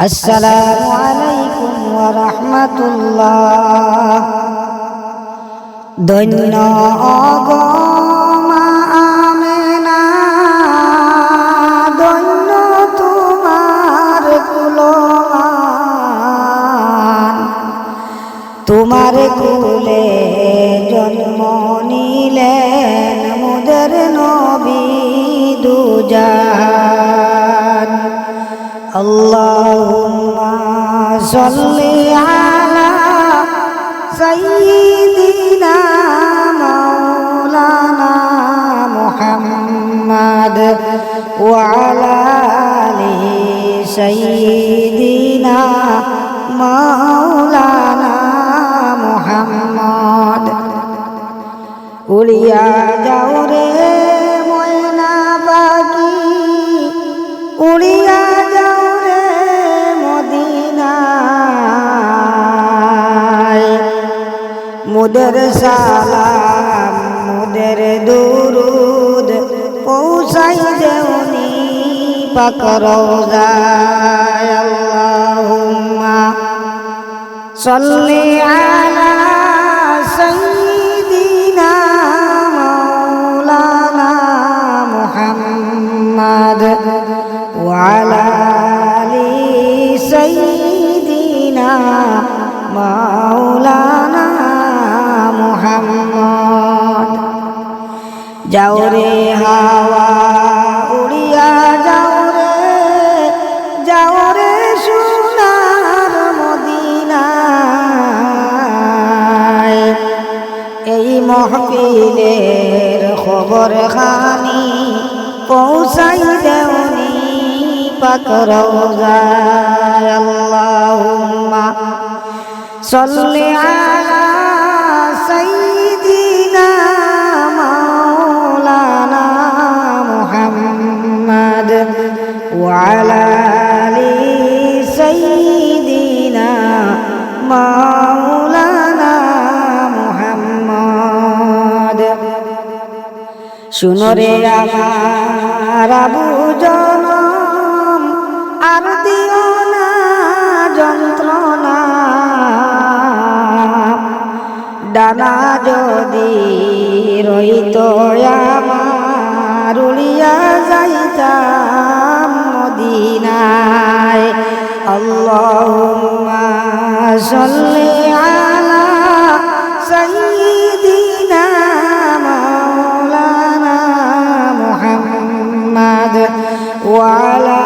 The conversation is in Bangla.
আসসালামু আলাইকুম ওয়া রাহমাতুল্লাহ। ধন্য গো মা আমেনা, ধন্য তোমার কুলমান, তোমার কুলে জন্ম নিলেন মোদের নবী দুজান। আল্লাহুম্মা সাল্লি আলা সাইয়্যিদিনা মাওলানা মুহাম্মাদ ওয়া আলা আলি সাইয়্যিদিনা মাওলানা মুহাম্মাদ। উড়িয়া যাও রে ময়না পাখি, উড়িয়া যাও রে মদিনায়। মোদের সালাম মোদের দুরুদ পৌঁছাই দেওনি পাক রওজায়। আল্লাহুম্মা সাল্লি আলা সাইয়্যিদিনা মাওলানা মুহাম্মাদ ওয়া আলা আলি সাইয়্যিদিনা মাওলানা মুহাম্মদ। যাও রে হাওয়া উড়িয়া যাও রে সোনার মদিনায়। এই মহফিলের খবর খানি পৌঁছাই দেওনি পাক রওজায়। আল্লাহুম্মা সাল্লি আলা সাইয়্যিদিনা মাওলানা মুহাম্মাদ ওয়া আলা আলি সাইয়্যিদিনা মাওলানা মুহাম্মাদ। শুনো রে আমার আবু জনম, আর দিও না যন্ত্রণা। ডানা যদি রইত আমার, উড়িয়া যাইতাম মদিনায়। আল্লাহুম্মা সাল্লি আলা সাইয়্যিদিনা মাওলানা মুহাম্মাদ ওয়া আলা